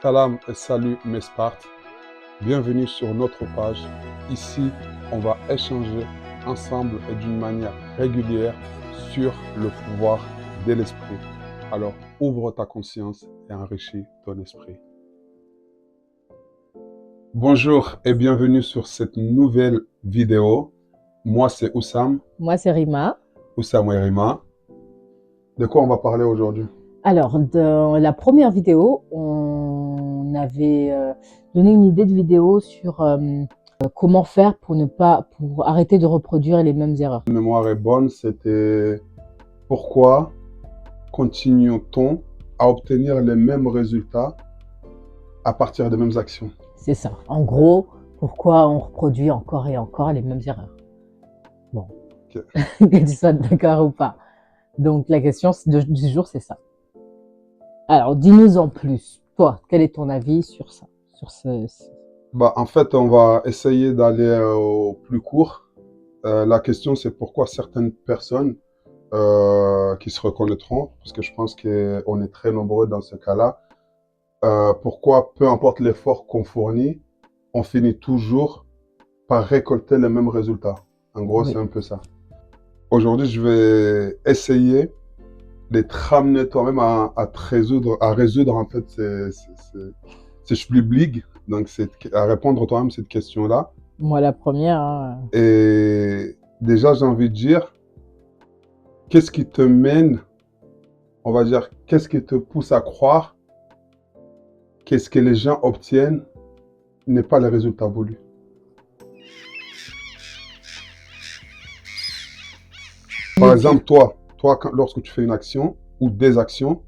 Salam et salut mes Spartes. Bienvenue sur notre page. Ici, on va échanger ensemble et d'une manière régulière sur le pouvoir de l'esprit. Alors, ouvre ta conscience et enrichis ton esprit. Bonjour et bienvenue sur cette nouvelle vidéo. Moi, c'est Oussam. Moi, c'est Rima. Oussam et Rima. De quoi on va parler aujourd'hui? Alors, dans la première vidéo, on avait donné une idée de vidéo sur comment faire pour arrêter de reproduire les mêmes erreurs. Ma mémoire est bonne, c'était pourquoi continue-t-on à obtenir les mêmes résultats à partir des mêmes actions? C'est ça. En gros, pourquoi on reproduit encore et encore les mêmes erreurs. Bon, Ok. que tu sois d'accord ou pas. Donc, la question du jour, c'est ça. Alors, dis-nous en plus. Toi, quel est ton avis sur ça, En fait, on va essayer d'aller au plus court. La question, c'est pourquoi certaines personnes qui se reconnaîtront, parce que je pense qu'on est très nombreux dans ce cas-là, pourquoi, peu importe l'effort qu'on fournit, on finit toujours par récolter les mêmes résultats. En gros, Oui. c'est un peu ça. Aujourd'hui, je vais essayer de te ramener toi-même à résoudre en fait ces schblibligs, donc à répondre toi-même cette question-là. Moi, la première. Hein. Et déjà, j'ai envie de dire, qu'est-ce qui te mène, on va dire, qu'est-ce qui te pousse à croire qu'est-ce que les gens obtiennent n'est pas le résultat voulu? Par exemple, toi lorsque tu fais une action ou des actions,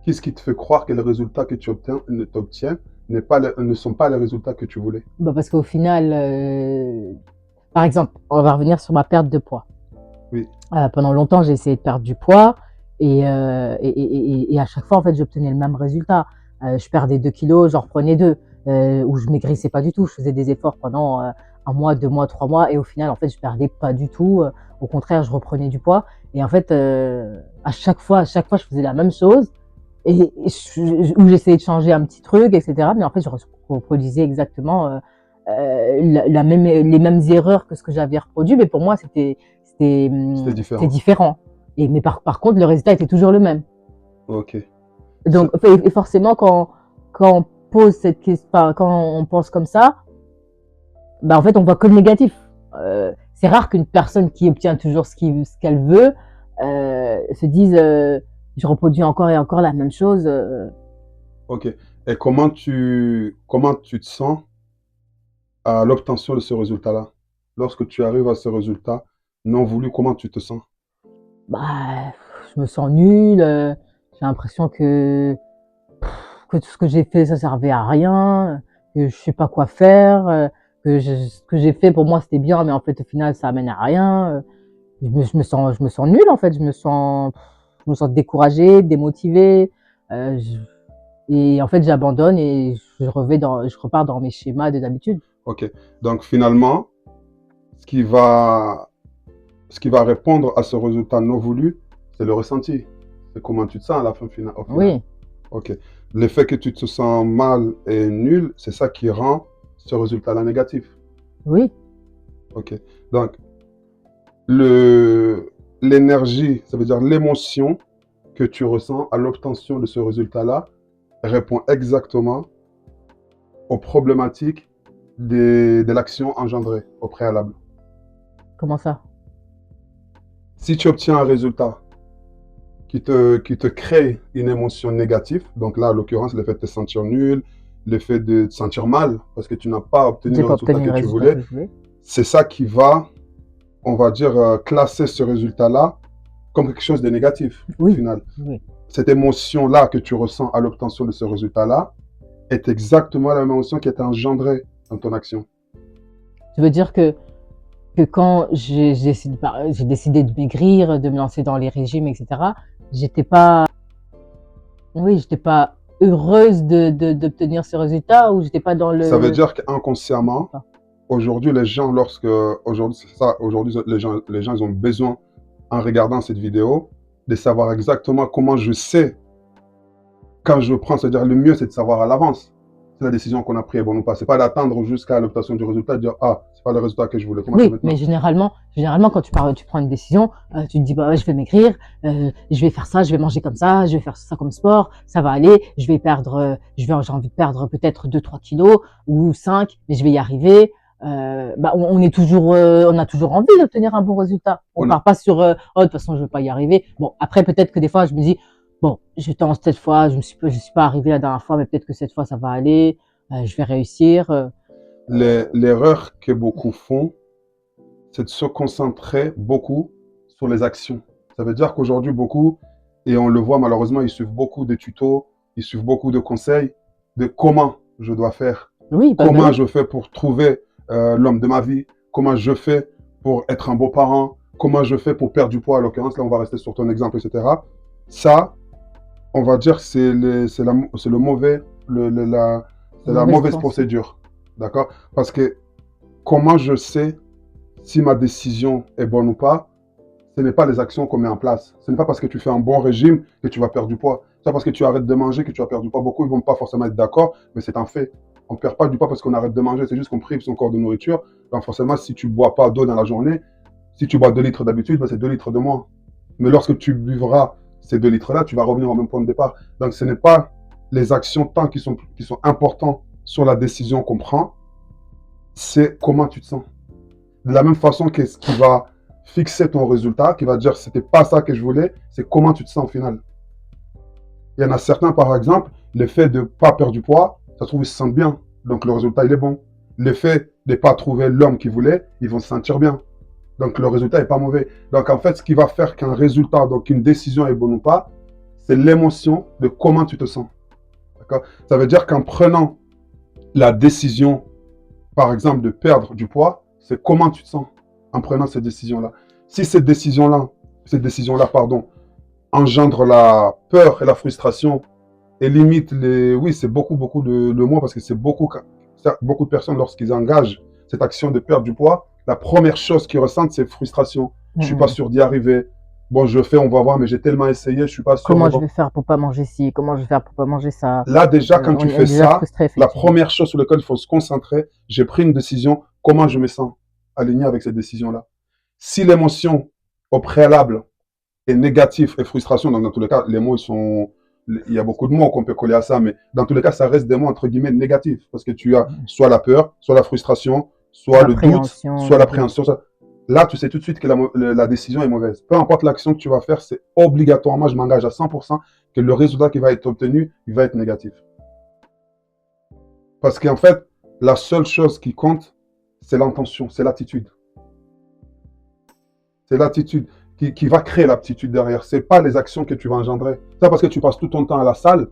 qu'est-ce qui te fait croire que les résultats que tu obtiens ne sont pas les résultats que tu voulais? Parce qu'au final, par exemple, on va revenir sur ma perte de poids. Oui. Pendant longtemps, j'ai essayé de perdre du poids et à chaque fois, en fait, j'obtenais le même résultat. Je perdais 2 kilos, j'en reprenais 2, ou je maigrissais pas du tout. Je faisais des efforts pendant 1 mois, 2 mois, 3 mois et au final, en fait, je perdais pas du tout. Au contraire, je reprenais du poids et en fait, à chaque fois, je faisais la même chose où j'essayais de changer un petit truc, etc. Mais en fait, je reproduisais exactement les mêmes erreurs que ce que j'avais reproduit, mais pour moi, c'était différent. Mais par contre, le résultat était toujours le même. Ok. Donc, et forcément, quand on pose cette question, quand on pense comme ça, en fait, on voit que le négatif. C'est rare qu'une personne qui obtient toujours ce qu'elle veut se dise je reproduis encore et encore la même chose. Ok. Et comment tu te sens à l'obtention de ce résultat-là? Lorsque tu arrives à ce résultat non voulu, comment tu te sens? Je me sens nulle. J'ai l'impression que tout ce que j'ai fait, ça servait à rien, que je sais pas quoi faire, ce que j'ai fait pour moi c'était bien, mais en fait au final ça amène à rien. Je me sens nulle en fait, je me sens découragée, démotivée, et en fait j'abandonne et je repars dans mes schémas de d'habitude. Ok. Donc finalement, ce qui va répondre à ce résultat non voulu, c'est le ressenti. C'est comment tu te sens à la fin finale, au final. Oui. Ok. Le fait que tu te sens mal et nul, c'est ça qui rend ce résultat-là négatif. Oui. Ok. Donc, l'énergie, ça veut dire l'émotion que tu ressens à l'obtention de ce résultat-là, répond exactement aux problématiques de l'action engendrée au préalable. Comment ça? Si tu obtiens un résultat qui te crée une émotion négative, donc là, en l'occurrence, le fait de te sentir nul, le fait de te sentir mal, parce que tu n'as pas obtenu le résultat que tu voulais, c'est ça qui va, on va dire, classer ce résultat-là comme quelque chose de négatif, au final. Oui. Cette émotion-là que tu ressens à l'obtention de ce résultat-là est exactement la même émotion qui est engendrée dans ton action. Tu veux dire que quand j'ai décidé de maigrir, de me lancer dans les régimes, etc., j'étais pas heureuse d'obtenir ce résultat, ou j'étais pas dans le... Ça veut dire qu'inconsciemment, aujourd'hui, les gens, aujourd'hui, les gens, ils ont besoin, en regardant cette vidéo, de savoir exactement comment je sais quand je prends, c'est-à-dire le mieux, c'est de savoir à l'avance si la décision qu'on a prise est bonne ou pas. C'est pas d'attendre jusqu'à l'obtention du résultat et de dire, ah, c'est pas le résultat que je voulais, comment je fais Oui, maintenant? mais généralement, quand tu prends une décision, tu te dis, bah, ouais, je vais maigrir, je vais faire ça, je vais manger comme ça, je vais faire ça comme sport, ça va aller, j'ai envie de perdre peut-être 2-3 kilos ou 5, mais je vais y arriver. Bah, on a toujours envie d'obtenir un bon résultat. On On a, part pas sur, oh, de toute façon, je vais pas y arriver. Bon, après, peut-être que des fois, je me dis, bon, je tente cette fois, je suis pas arrivé la dernière fois, mais peut-être que cette fois, ça va aller, je vais réussir. l'erreur que beaucoup font, c'est de se concentrer beaucoup sur les actions. Ça veut dire qu'aujourd'hui, beaucoup, et on le voit malheureusement, ils suivent beaucoup de tutos, ils suivent beaucoup de conseils de comment je dois faire, Oui, bah comment oui. je fais pour trouver l'homme de ma vie, comment je fais pour être un beau parent, comment je fais pour perdre du poids, à l'occurrence, là on va rester sur ton exemple, etc. Ça, on va dire que c'est le mauvais, c'est la Mauvaise mauvaise pensée. procédure. D'accord? Parce que comment je sais si ma décision est bonne ou pas, ce n'est pas les actions qu'on met en place. Ce n'est pas parce que tu fais un bon régime que tu vas perdre du poids. C'est pas parce que tu arrêtes de manger que tu vas perdre du poids. Beaucoup, ils ne vont pas forcément être d'accord, mais c'est un fait. On ne perd pas du poids parce qu'on arrête de manger, c'est juste qu'on prive son corps de nourriture. Donc forcément, si tu ne bois pas d'eau dans la journée, si tu bois 2 litres d'habitude, ben c'est 2 litres de moins. Mais lorsque tu buvras ces 2 litres-là, tu vas revenir au même point de départ. Donc ce n'est pas les actions tant qui sont importantes sur la décision qu'on prend, c'est comment tu te sens. De la même façon que ce qui va fixer ton résultat, qui va dire c'était pas ça que je voulais, c'est comment tu te sens au final. Il y en a certains, par exemple, le fait de ne pas perdre du poids, ça se trouve, ils se sentent bien. Donc le résultat, il est bon. Le fait de ne pas trouver l'homme qu'ils voulaient, ils vont se sentir bien. Donc le résultat n'est pas mauvais. Donc en fait, ce qui va faire qu'un résultat, donc une décision est bonne ou pas, c'est l'émotion de comment tu te sens. D'accord? Ça veut dire qu'en prenant la décision, par exemple, de perdre du poids, c'est comment tu te sens en prenant cette décision-là. Si cette décision-là, pardon, engendre la peur et la frustration et limite les... Oui, c'est beaucoup le mot parce que c'est beaucoup de personnes, lorsqu'ils engagent cette action de perdre du poids, la première chose qu'ils ressentent, c'est frustration. Je suis pas sûr d'y arriver. Bon, je fais, on va voir, mais j'ai tellement essayé, je suis pas sûr. Comment je vais faire pour pas manger ci? Comment je vais faire pour pas manger ça? Là, déjà, quand tu On est fais déjà ça, frustré, la effectivement. première chose sur laquelle il faut se concentrer, j'ai pris une décision, comment je me sens aligné avec cette décision-là. Si l'émotion au préalable est négative et frustration, donc dans tous les cas, les mots, il y a beaucoup de mots qu'on peut coller à ça, mais dans tous les cas, ça reste des mots entre guillemets négatifs, parce que tu as soit la peur, soit la frustration, soit le doute, L'appréhension, soit le doute. l'appréhension. Là, tu sais tout de suite que la décision est mauvaise. Peu importe l'action que tu vas faire, c'est obligatoirement, je m'engage à 100% que le résultat qui va être obtenu, il va être négatif. Parce qu'en fait, la seule chose qui compte, c'est l'intention, c'est l'attitude. C'est l'attitude qui va créer l'aptitude derrière. Ce n'est pas les actions que tu vas engendrer. C'est parce que tu passes tout ton temps à la salle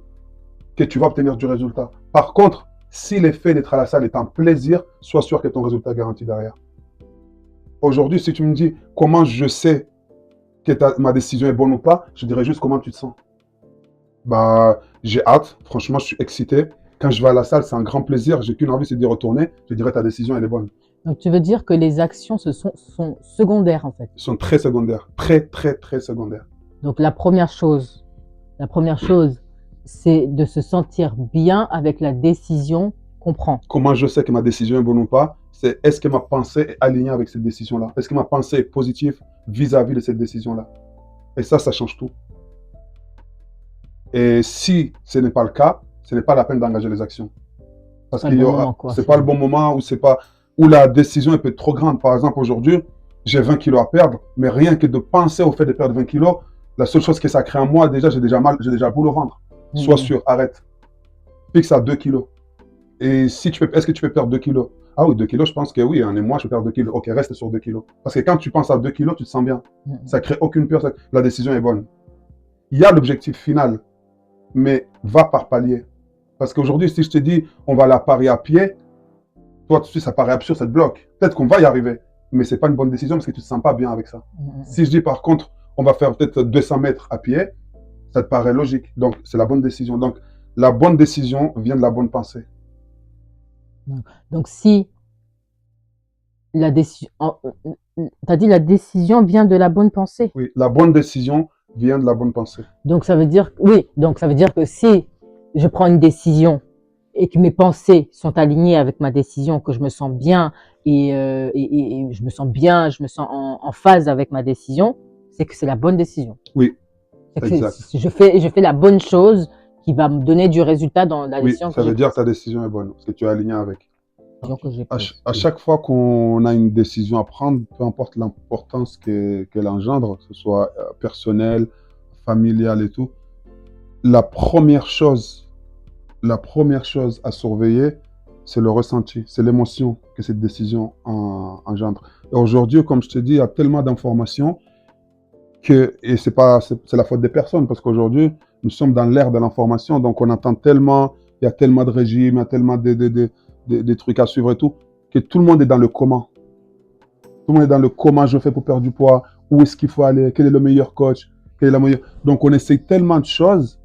que tu vas obtenir du résultat. Par contre, si l'effet d'être à la salle est un plaisir, sois sûr que ton résultat est garanti derrière. Aujourd'hui, si tu me dis comment je sais que ma décision est bonne ou pas, je dirais juste comment tu te sens. Bah, j'ai hâte, franchement, je suis excité. Quand je vais à la salle, c'est un grand plaisir. J'ai qu'une envie, c'est d'y retourner. Je dirais ta décision, elle est bonne. Donc, tu veux dire que les actions sont secondaires, en fait. Ils sont très secondaires. Très secondaires. Donc, la première chose, c'est de se sentir bien avec la décision qu'on prend. Comment je sais que ma décision est bonne ou pas? C'est est-ce que ma pensée est alignée avec cette décision-là? Est-ce que ma pensée est positive vis-à-vis de cette décision-là? Et ça change tout. Et si ce n'est pas le cas, ce n'est pas la peine d'engager les actions. Parce qu'il y aura, c'est pas le bon moment où la décision peut être trop grande. Par exemple, aujourd'hui, j'ai 20 kilos à perdre, mais rien que de penser au fait de perdre 20 kilos, la seule chose que ça crée en moi, déjà, j'ai déjà le boule au ventre. Sois sûr, arrête. Fixe à 2 kilos. Et si est-ce que tu peux perdre 2 kilos? Ah oui, 2 kilos, je pense que oui, un mois, je peux perdre 2 kilos. Ok, reste sur 2 kilos. Parce que quand tu penses à 2 kilos, tu te sens bien. Ça crée aucune peur, la décision est bonne. Il y a l'objectif final, mais va par palier. Parce qu'aujourd'hui, si je te dis, on va aller à Paris à pied, toi, tout de suite, ça paraît absurde, ça te bloque. Peut-être qu'on va y arriver, mais ce n'est pas une bonne décision parce que tu ne te sens pas bien avec ça. Si je dis, par contre, on va faire peut-être 200 mètres à pied, ça te paraît logique. Donc, c'est la bonne décision. Donc, la bonne décision vient de la bonne pensée. Donc, si la décision, tu as dit la décision vient de la bonne pensée. Oui, la bonne décision vient de la bonne pensée. Donc, ça veut dire, oui, donc ça veut dire que si je prends une décision et que mes pensées sont alignées avec ma décision, que je me sens bien et je me sens bien, je me sens en phase avec ma décision, c'est que c'est la bonne décision. Oui, C'est que exact. je fais la bonne chose qui va me donner du résultat dans la Oui, décision que ça j'ai veut dire que prise. ta décision est bonne, parce que tu es aligné avec. Que j'ai prise. À chaque fois qu'on a une décision à prendre, peu importe l'importance qu'elle engendre, que ce soit personnelle, familiale et tout, la première chose, la première chose à surveiller, c'est le ressenti, c'est l'émotion que cette décision engendre. Et aujourd'hui, comme je te dis, il y a tellement d'informations et c'est la faute des personnes, parce qu'aujourd'hui, nous sommes dans l'ère de l'information, donc on entend tellement, il y a tellement de régimes, il y a tellement de trucs à suivre et tout, que tout le monde est dans le comment. Tout le monde est dans le comment je fais pour perdre du poids, où est-ce qu'il faut aller, quel est le meilleur coach, quelle est la meilleure... Donc on essaye tellement de choses,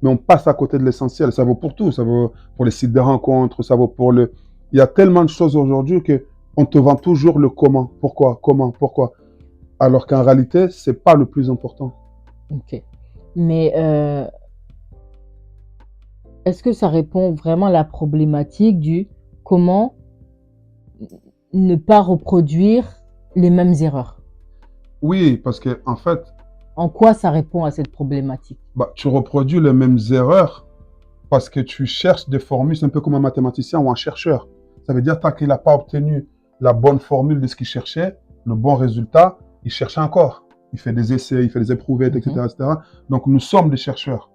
mais on passe à côté de l'essentiel. Ça vaut pour tout, ça vaut pour les sites de rencontres, ça vaut pour le... Il y a tellement de choses aujourd'hui que on te vend toujours le comment, pourquoi, comment, pourquoi. Alors qu'en réalité, c'est pas le plus important. Ok. Mais est-ce que ça répond vraiment à la problématique du comment ne pas reproduire les mêmes erreurs? Oui, parce que en fait, En quoi ça répond à cette problématique? bah, tu reproduis les mêmes erreurs parce que tu cherches des formules, c'est un peu comme un mathématicien ou un chercheur. Ça veut dire tant qu'il n'a pas obtenu la bonne formule de ce qu'il cherchait, le bon résultat, il cherche encore. Il fait des essais, il fait des éprouvettes, etc., etc. Donc nous sommes des chercheurs.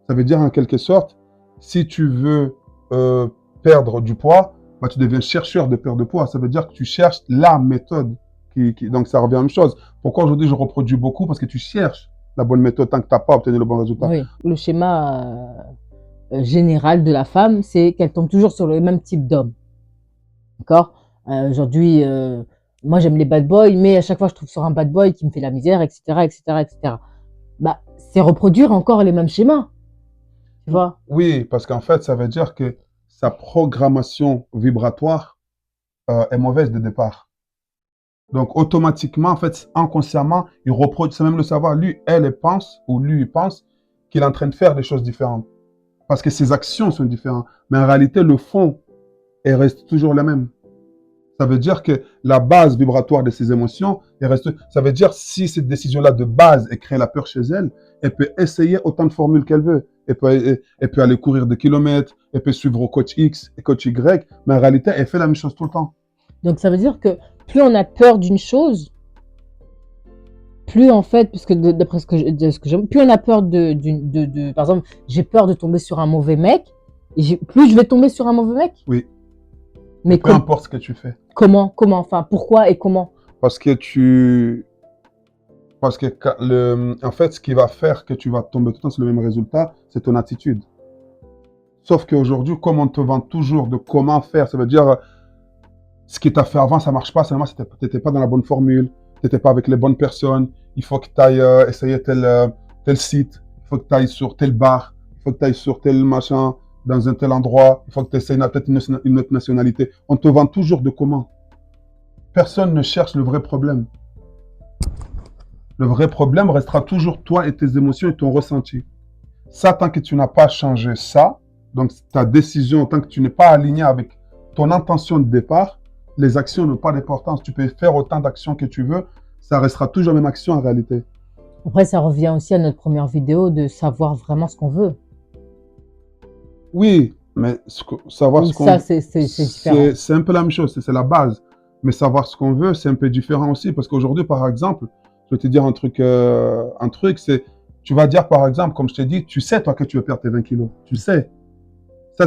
Ça veut dire en quelque sorte, si tu veux perdre du poids, bah, tu deviens chercheur de perte de poids. Ça veut dire que tu cherches la méthode. Donc ça revient à la même chose. Pourquoi aujourd'hui je reproduis beaucoup? Parce que tu cherches la bonne méthode tant que tu n'as pas obtenu le bon résultat. Oui. Le schéma général de la femme, c'est qu'elle tombe toujours sur le même type d'homme. D'accord? Aujourd'hui, moi j'aime les bad boys, mais à chaque fois je trouve sur un bad boy qui me fait la misère, etc., etc., etc. Bah, c'est reproduire encore les mêmes schémas, tu vois? Oui, parce qu'en fait, ça veut dire que sa programmation vibratoire est mauvaise de départ. Donc, automatiquement, en fait, inconsciemment, il reproduit, sans même le savoir, lui, elle pense, ou lui, il pense qu'il est en train de faire des choses différentes. Parce que ses actions sont différentes. Mais en réalité, le fond, elle reste toujours la même. Ça veut dire que la base vibratoire de ses émotions, elle reste. Ça veut dire si cette décision-là de base, elle crée la peur chez elle, elle peut essayer autant de formules qu'elle veut. Elle peut aller courir des kilomètres, elle peut suivre au coach X et coach Y, mais en réalité, elle fait la même chose tout le temps. Donc ça veut dire que plus on a peur d'une chose, plus en fait, parce que d'après ce que j'aime, plus on a peur par exemple, j'ai peur de tomber sur un mauvais mec, et plus je vais tomber sur un mauvais mec. Oui. Mais peu importe ce que tu fais. Comment, enfin, pourquoi et comment? Parce que en fait, ce qui va faire que tu vas tomber tout le temps sur le même résultat, c'est ton attitude. Sauf qu'aujourd'hui, comme on te vend toujours de comment faire, ça veut dire ce qui t'a fait avant, ça marche pas, seulement tu n'étais pas dans la bonne formule, tu n'étais pas avec les bonnes personnes, il faut que tu ailles essayer tel site, il faut que tu ailles sur tel bar, il faut que tu ailles sur tel machin, dans un tel endroit, il faut que tu essayes peut-être une autre nationalité. On te vend toujours de comment. Personne ne cherche le vrai problème. Le vrai problème restera toujours toi et tes émotions et ton ressenti. Ça, tant que tu n'as pas changé ça, donc ta décision, tant que tu n'es pas aligné avec ton intention de départ, les actions n'ont pas d'importance. Tu peux faire autant d'actions que tu veux, ça restera toujours la même action en réalité. Après, ça revient aussi à notre première vidéo de savoir vraiment ce qu'on veut. Oui, mais savoir ce qu'on veut, c'est un peu la même chose, c'est la base. Mais savoir ce qu'on veut, c'est un peu différent aussi. Parce qu'aujourd'hui, par exemple, je vais te dire un truc, c'est, tu vas dire par exemple, comme je t'ai dit, tu sais toi que tu veux perdre tes 20 kilos. Tu sais. Ça,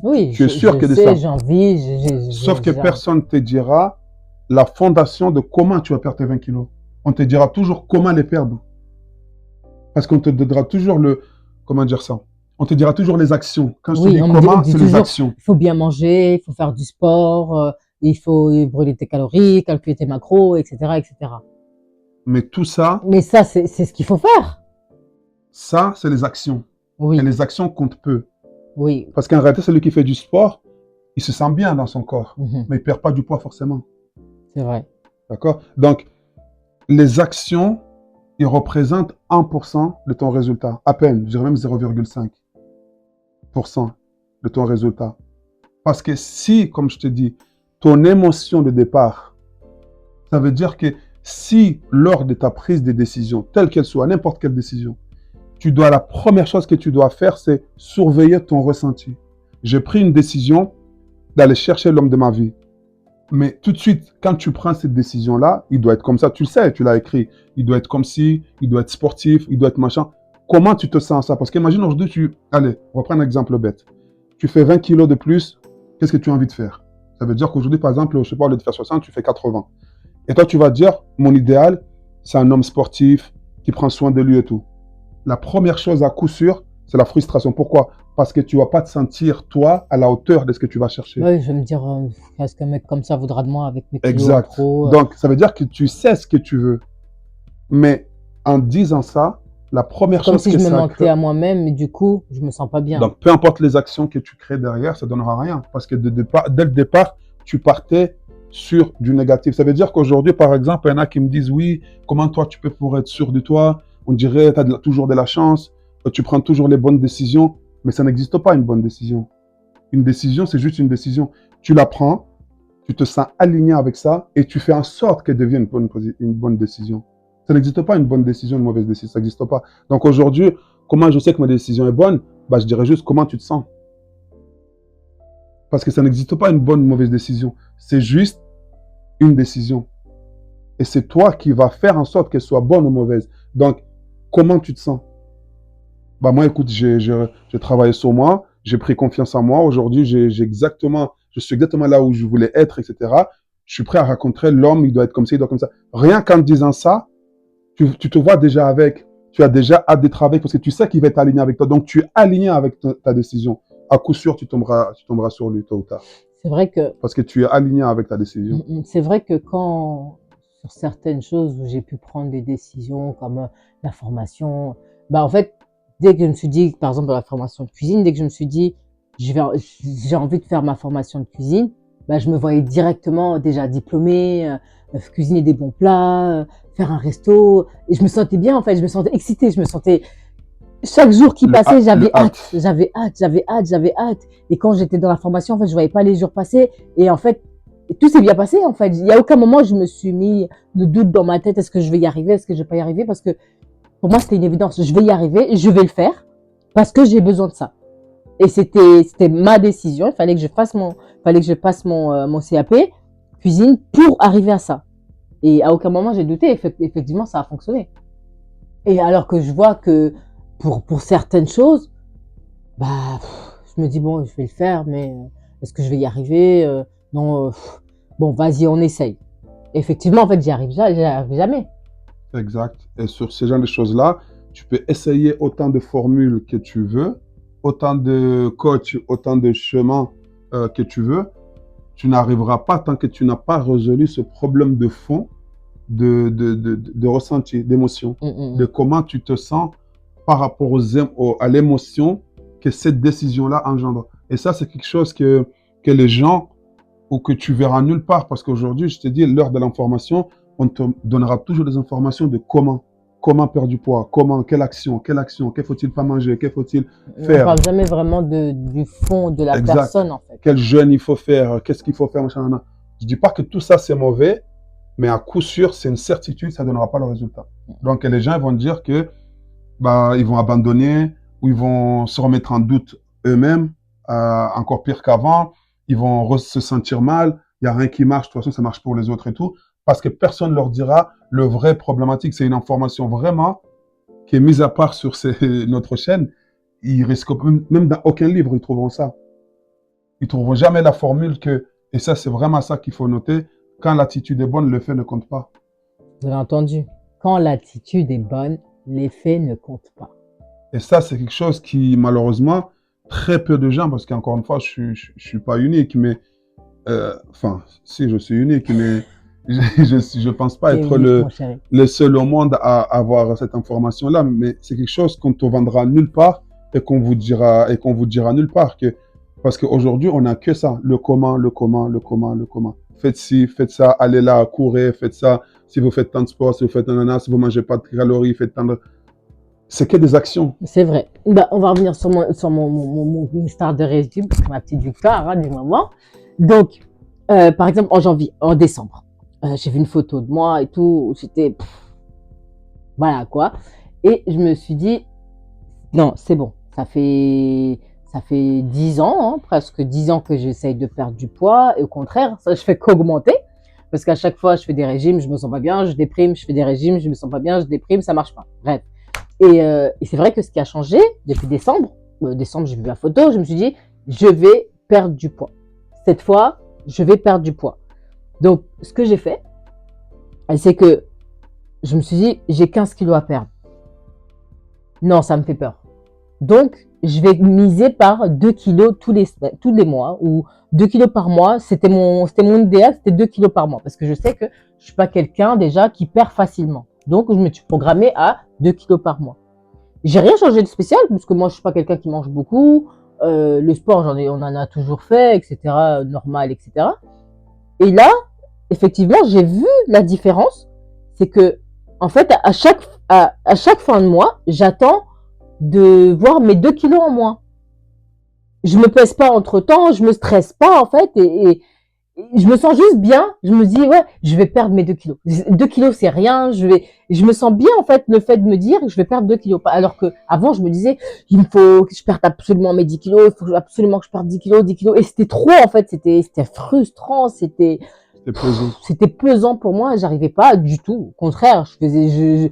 oui, tu es sûr que de ça. J'ai envie. Sauf que personne ne te dira la fondation de comment tu vas perdre tes 20 kilos. On te dira toujours comment les perdre. Parce qu'on te donnera toujours comment dire ça? On te dira toujours les actions. Quand je te dis comment, c'est les actions. Il faut bien manger, il faut faire du sport, il faut brûler tes calories, calculer tes macros, etc., etc. Mais tout ça... Mais ça, c'est ce qu'il faut faire. Ça, c'est les actions. Oui. Et les actions comptent peu. Oui. Parce qu'en réalité, celui qui fait du sport, il se sent bien dans son corps. Mais il ne perd pas du poids forcément. C'est vrai. D'accord? Donc, les actions, ils représentent 1% de ton résultat. À peine, je dirais même 0,5. de ton résultat. Parce que si, comme je te dis, ton émotion de départ, ça veut dire que si lors de ta prise de décision, telle qu'elle soit, n'importe quelle décision, la première chose que tu dois faire, c'est surveiller ton ressenti. J'ai pris une décision d'aller chercher l'homme de ma vie. Mais tout de suite, quand tu prends cette décision-là, il doit être comme ça. Tu le sais, tu l'as écrit. Il doit être comme ci, il doit être sportif, il doit être machin. Comment tu te sens ça? Parce qu'imagine aujourd'hui, allez, on va prendre un exemple bête. Tu fais 20 kilos de plus, qu'est-ce que tu as envie de faire? Ça veut dire qu'aujourd'hui, par exemple, je ne sais pas, au lieu de faire 60, tu fais 80. Et toi, tu vas dire, mon idéal, c'est un homme sportif qui prend soin de lui et tout. La première chose à coup sûr, c'est la frustration. Pourquoi? Parce que tu ne vas pas te sentir, toi, à la hauteur de ce que tu vas chercher. Oui, je vais me dire, qu'est-ce qu'un mec comme ça voudra de moi avec mes kilos en Exact. trop. Donc, ça veut dire que tu sais ce que tu veux. Mais en disant ça, la première C'est comme chose si que je me ça mentais crée... à moi-même, mais du coup, je me sens pas bien. Donc, peu importe les actions que tu crées derrière, ça ne donnera rien. Parce que dès le départ, tu partais sur du négatif. Ça veut dire qu'aujourd'hui, par exemple, il y en a qui me disent, oui, comment toi, tu peux pour être sûr de toi? On dirait, tu as toujours de la chance, tu prends toujours les bonnes décisions. Mais ça n'existe pas, une bonne décision. Une décision, c'est juste une décision. Tu la prends, tu te sens aligné avec ça et tu fais en sorte qu'elle devienne une bonne décision. Ça n'existe pas une bonne décision, une mauvaise décision, ça n'existe pas. Donc aujourd'hui, comment je sais que ma décision est bonne? Bah, je dirais juste comment tu te sens. Parce que ça n'existe pas une bonne ou une mauvaise décision. C'est juste une décision. Et c'est toi qui vas faire en sorte qu'elle soit bonne ou mauvaise. Donc, comment tu te sens? Bah moi, écoute, j'ai travaillé sur moi, j'ai pris confiance en moi. Aujourd'hui, je suis exactement là où je voulais être, etc. Je suis prêt à rencontrer l'homme, il doit être comme ça, il doit être comme ça. Rien qu'en disant ça, tu te vois déjà avec, tu as déjà hâte d'être avec parce que tu sais qu'il va être aligné avec toi. Donc, tu es aligné avec ta décision. À coup sûr, tu tomberas sur lui tôt ou tard. C'est vrai que, Parce que tu es aligné avec ta décision. c'est vrai que quand, sur certaines choses où j'ai pu prendre des décisions comme la formation, bah en fait, dès que je me suis dit, par exemple, dans la formation de cuisine, dès que je me suis dit, j'ai envie de faire ma formation de cuisine, bah, je me voyais directement déjà diplômée, cuisiner des bons plats, faire un resto, et je me sentais bien en fait, je me sentais excitée, je me sentais chaque jour qui passait, j'avais hâte, j'avais hâte, j'avais hâte, j'avais hâte. Et quand j'étais dans la formation, en fait, je voyais pas les jours passer. Et en fait, tout s'est bien passé, en fait. Il y a aucun moment où je me suis mis de doute dans ma tête. Est-ce que je vais y arriver? Est-ce que je vais pas y arriver? Parce que pour moi, c'était une évidence. Je vais y arriver, je vais le faire parce que j'ai besoin de ça. Et c'était ma décision. Il fallait que je fasse mon CAP cuisine pour arriver à ça. Et à aucun moment j'ai douté. Effectivement, ça a fonctionné. Et alors que je vois que pour certaines choses, bah, je me dis bon, je vais le faire, mais est-ce que je vais y arriver? Non, bon, vas-y, on essaye. Effectivement, en fait, j'y arrive jamais. Exact. Et sur ce genre de choses-là, tu peux essayer autant de formules que tu veux, autant de coachs, autant de chemins que tu veux. Tu n'arriveras pas tant que tu n'as pas résolu ce problème de fond de ressenti, d'émotion, de comment tu te sens par rapport à l'émotion que cette décision-là engendre. Et ça, c'est quelque chose que les gens, ou que tu verras nulle part, parce qu'aujourd'hui, je te dis, l'heure de l'information, on te donnera toujours des informations de comment perdre du poids, quelle action, que faut-il pas manger, que faut-il faire. On parle jamais vraiment du fond de la personne, en fait. Quel jeûne il faut faire, qu'est-ce qu'il faut faire, machin, machin. Je dis pas que tout ça c'est mauvais, mais à coup sûr, c'est une certitude, ça ne donnera pas le résultat. Donc les gens vont dire que bah, ils vont abandonner, ou ils vont se remettre en doute eux-mêmes, encore pire qu'avant, ils vont se sentir mal, il n'y a rien qui marche, de toute façon ça marche pour les autres et tout, parce que personne ne leur dira le vrai problématique. C'est une information vraiment qui est mise à part sur notre chaîne. Ils risquent, même dans aucun livre, ils trouveront ça. Ils ne trouveront jamais la formule que, et ça c'est vraiment ça qu'il faut noter, quand l'attitude est bonne, le fait ne compte pas. Vous avez entendu? Quand l'attitude est bonne, les faits ne comptent pas. Et ça, c'est quelque chose qui, malheureusement, très peu de gens, parce qu'encore une fois, je suis pas unique, mais, enfin, si, je suis unique, mais je pense pas être le seul au monde à avoir cette information-là, mais c'est quelque chose qu'on te vendra nulle part et qu'on vous dira nulle part. Parce qu'aujourd'hui, on n'a que ça, le comment. Faites ci, faites ça, allez là, courez, faites ça. Si vous faites tant de sport, si vous faites un ananas, si vous mangez pas de calories, faites tant de... c'est que des actions. C'est vrai. Bah, on va revenir sur mon histoire de régime, parce que ma petite victoire du moment. Donc, par exemple, en décembre, j'ai vu une photo de moi et tout, j'étais, voilà quoi. Et je me suis dit, non, c'est bon, ça fait 10 ans, hein, presque 10 ans que j'essaye de perdre du poids, et au contraire, ça je fais qu'augmenter, parce qu'à chaque fois, je fais des régimes, je me sens pas bien, je déprime, je fais des régimes, je me sens pas bien, je déprime, ça marche pas. Bref. Et c'est vrai que ce qui a changé depuis décembre, j'ai vu la photo, je me suis dit, je vais perdre du poids. Cette fois, je vais perdre du poids. Donc, ce que j'ai fait, c'est que je me suis dit, j'ai 15 kilos à perdre. Non, ça me fait peur. Donc, je vais miser par 2 kilos tous les mois, ou 2 kilos par mois. C'était mon idéal, c'était 2 kilos par mois, parce que je sais que je suis pas quelqu'un déjà qui perd facilement. Donc, je me suis programmée à 2 kilos par mois. J'ai rien changé de spécial, parce que moi, je suis pas quelqu'un qui mange beaucoup. Le sport, on en a toujours fait, etc., normal, etc. Et là, effectivement, j'ai vu la différence. C'est que, en fait, à chaque fin de mois, j'attends de voir mes 2 kilos en moins. Je me pèse pas entre temps, je me stresse pas, en fait, et je me sens juste bien. Je me dis, ouais, je vais perdre mes 2 kilos. 2 kilos, c'est rien. Je me sens bien, en fait, le fait de me dire que je vais perdre 2 kilos. Alors que avant, je me disais, il me faut que je perde absolument mes 10 kilos, il faut absolument que je perde 10 kilos, 10 kilos. Et c'était trop, en fait. C'était frustrant, C'est pesant. c'était pesant pour moi. J'arrivais pas du tout. Au contraire, je faisais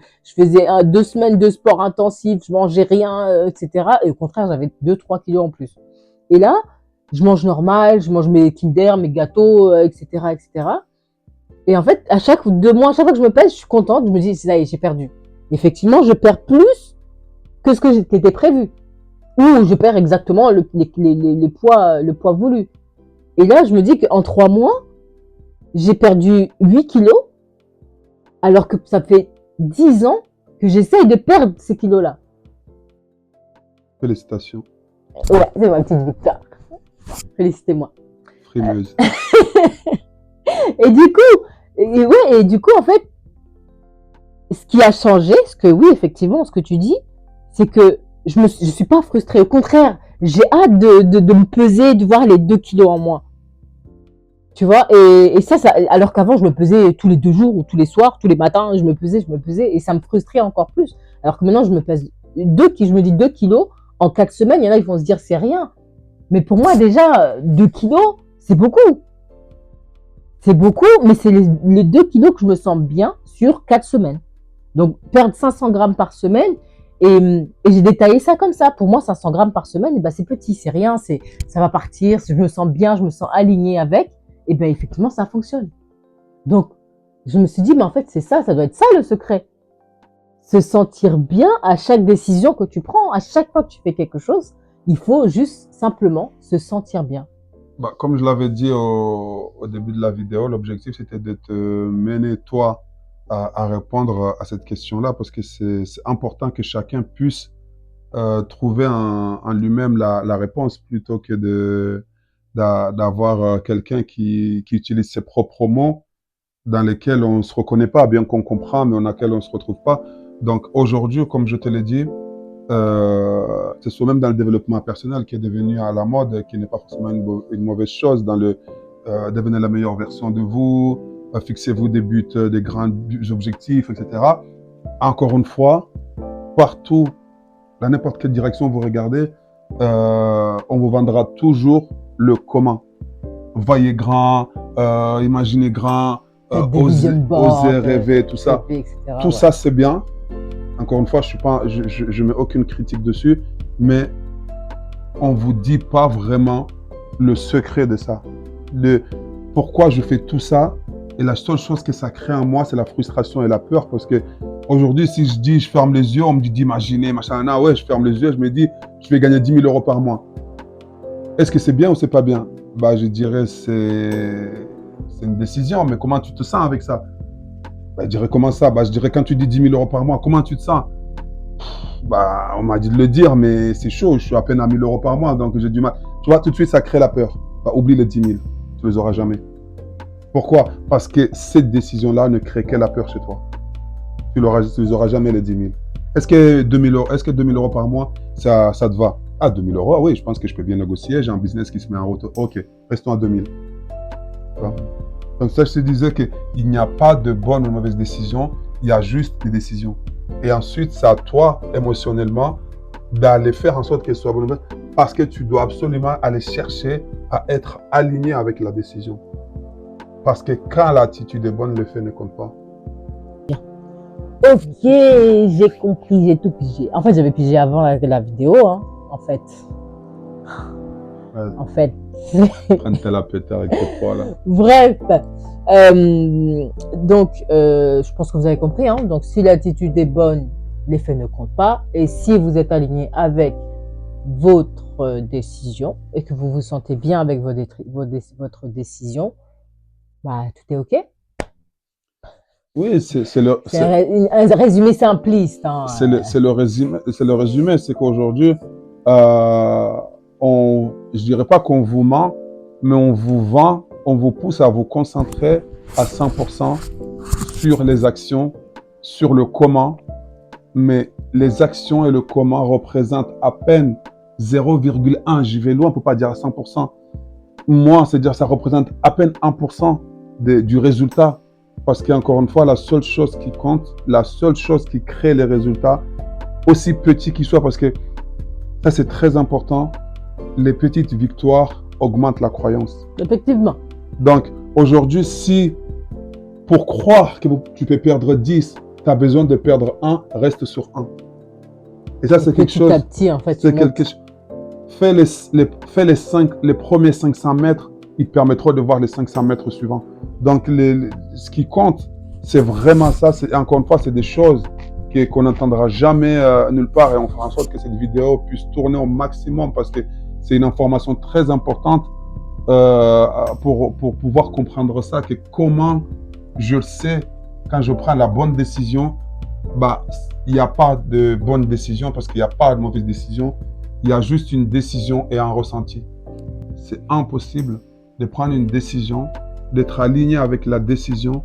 2 semaines de sport intensif, je mangeais rien, etc. Et au contraire, j'avais 2-3 kilos en plus. Et là, je mange normal, je mange mes Kinder, mes gâteaux, etc., etc. Et en fait, à chaque 2 mois, à chaque fois que je me pèse, je suis contente. Je me dis, ça y est, j'ai perdu. Effectivement, je perds plus que ce que était prévu. Ou je perds exactement le poids voulu. Et là, je me dis qu'en 3 mois, j'ai perdu 8 kilos, alors que ça fait 10 ans que j'essaye de perdre ces kilos-là. Félicitations. Ouais, c'est ma petite victoire. Félicitez-moi. Frimeuse. Et du coup, en fait, ce qui a changé, oui, effectivement, ce que tu dis, c'est que je suis pas frustrée. Au contraire, j'ai hâte de me peser, de voir les 2 kilos en moins. Tu vois, et ça, alors qu'avant, je me pesais tous les 2 jours, ou tous les soirs, tous les matins, je me pesais, et ça me frustrait encore plus. Alors que maintenant, je me pèse je me dis 2 kilos, en 4 semaines, il y en a qui vont se dire c'est rien. Mais pour moi, déjà, 2 kilos, c'est beaucoup. C'est beaucoup, mais c'est les 2 kilos que je me sens bien sur 4 semaines. Donc, perdre 500 grammes par semaine, et j'ai détaillé ça comme ça. Pour moi, 500 grammes par semaine, et ben, c'est petit, c'est rien, ça va partir, je me sens bien, je me sens alignée avec, et bien, effectivement, ça fonctionne. Donc, je me suis dit, mais en fait, c'est ça doit être ça le secret. Se sentir bien à chaque décision que tu prends, à chaque fois que tu fais quelque chose, il faut juste simplement se sentir bien. Bah, comme je l'avais dit au début de la vidéo, l'objectif c'était de te mener toi à répondre à cette question-là parce que c'est important que chacun puisse trouver en lui-même la réponse plutôt que d'avoir quelqu'un qui utilise ses propres mots dans lesquels on ne se reconnaît pas, bien qu'on comprend, mais dans lesquels on ne se retrouve pas. Donc aujourd'hui, comme je te l'ai dit, c'est soit même dans le développement personnel qui est devenu à la mode, qui n'est pas forcément une mauvaise chose, dans le devenir la meilleure version de vous, fixez-vous des buts, des grands objectifs, etc. Encore une fois, partout, dans n'importe quelle direction vous regardez, on vous vendra toujours le comment. Voyez grand, imaginez grand, osez rêver, tout ça. Tout ça, c'est bien. Encore une fois, je mets aucune critique dessus, mais on vous dit pas vraiment le secret de ça. Pourquoi je fais tout ça, et la seule chose que ça crée en moi, c'est la frustration et la peur, parce que aujourd'hui, si je dis je ferme les yeux, on me dit d'imaginer, machin, ouais, je ferme les yeux, je me dis je vais gagner 10 000 € par mois. Est-ce que c'est bien ou c'est pas bien? Bah, je dirais c'est une décision, mais comment tu te sens avec ça? Bah, je dirais comment ça? Bah, je dirais quand tu dis 10 000 € par mois, comment tu te sens? Bah, on m'a dit de le dire, mais c'est chaud, je suis à peine à 1 000 € par mois, donc j'ai du mal. Tu vois, tout de suite, ça crée la peur. Bah, oublie les 10 000, tu les auras jamais. Pourquoi? Parce que cette décision-là ne crée que la peur chez toi. Tu les auras jamais les 10 000. Est-ce que 2000 euros, est-ce que 2000 euros par mois, ça te va? Ah, 2000 euros, oui, je pense que je peux bien négocier. J'ai un business qui se met en route. Ok, restons à 2000. Tu vois. Donc ça, je te disais qu'il n'y a pas de bonne ou mauvaise décision, il y a juste des décisions. Et ensuite, c'est à toi, émotionnellement, d'aller faire en sorte qu'elle soit bonne ou mauvaise, parce que tu dois absolument aller chercher à être aligné avec la décision. Parce que quand l'attitude est bonne, le fait ne compte pas. Ok, j'ai compris, j'ai tout pigé. En fait, j'avais pigé avant la vidéo, hein, en fait. Ouais, En fait. prends-toi la pétard avec tes poids là. Bref. Donc, je pense que vous avez compris. Hein. Donc, si l'attitude est bonne, l'effet ne compte pas. Et si vous êtes aligné avec votre décision et que vous vous sentez bien avec votre décision, bah, tout est OK. Oui, C'est un résumé simpliste. Hein. c'est le résumé. C'est le résumé. C'est qu'aujourd'hui, je dirais pas qu'on vous ment, mais on vous vend, on vous pousse à vous concentrer à 100% sur les actions, sur le comment. Mais les actions et le comment représentent à peine 0,1. J'y vais loin, on ne peut pas dire à 100%. Moi, c'est-à-dire ça représente à peine 1% du résultat. Parce qu'encore une fois, la seule chose qui compte, la seule chose qui crée les résultats, aussi petits qu'ils soient, parce que ça c'est très important, les petites victoires augmentent la croyance. Effectivement. Donc aujourd'hui, si pour croire que tu peux perdre 10, tu as besoin de perdre 1, reste sur 1. Et ça c'est quelque chose... Petit à petit, en fait, c'est quelque chose. Fais les premiers 500 mètres, ils te permettront de voir les 500 mètres suivants. Donc, ce qui compte, c'est vraiment ça. Encore une fois, c'est des choses qu'on n'entendra jamais nulle part et on fera en sorte que cette vidéo puisse tourner au maximum parce que c'est une information très importante pour pouvoir comprendre ça, que comment je le sais quand je prends la bonne décision, bah, il n'y a pas de bonne décision parce qu'il n'y a pas de mauvaise décision. Il y a juste une décision et un ressenti. C'est impossible de prendre une décision, d'être aligné avec la décision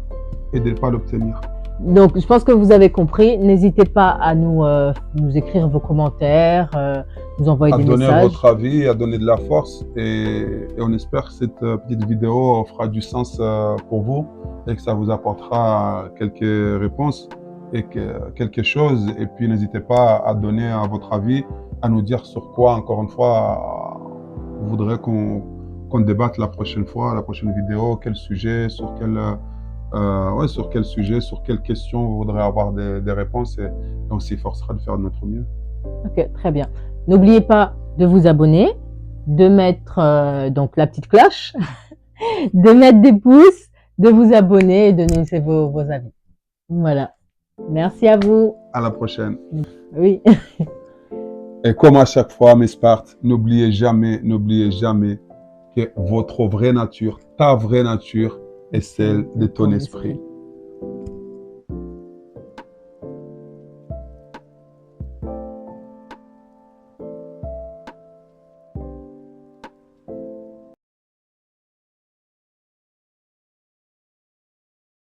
et de ne pas l'obtenir. Donc, je pense que vous avez compris. N'hésitez pas à nous écrire vos commentaires, nous envoyer des messages. À donner votre avis, à donner de la force. Et on espère que cette petite vidéo fera du sens pour vous et que ça vous apportera quelques réponses et quelque chose. Et puis, n'hésitez pas à donner votre avis, à nous dire sur quoi, encore une fois, vous voudrez qu'on débatte la prochaine fois, la prochaine vidéo, quel sujet, sur quel sujet, sur quelles questions vous voudrez avoir des réponses et on s'efforcera de faire de notre mieux. Ok, très bien. N'oubliez pas de vous abonner, de mettre donc la petite cloche, de mettre des pouces, de vous abonner et de nous laisser vos avis. Voilà. Merci à vous. À la prochaine. Oui. Et comme à chaque fois, mes Spartes, n'oubliez jamais que votre vraie nature, ta vraie nature, est celle de ton esprit.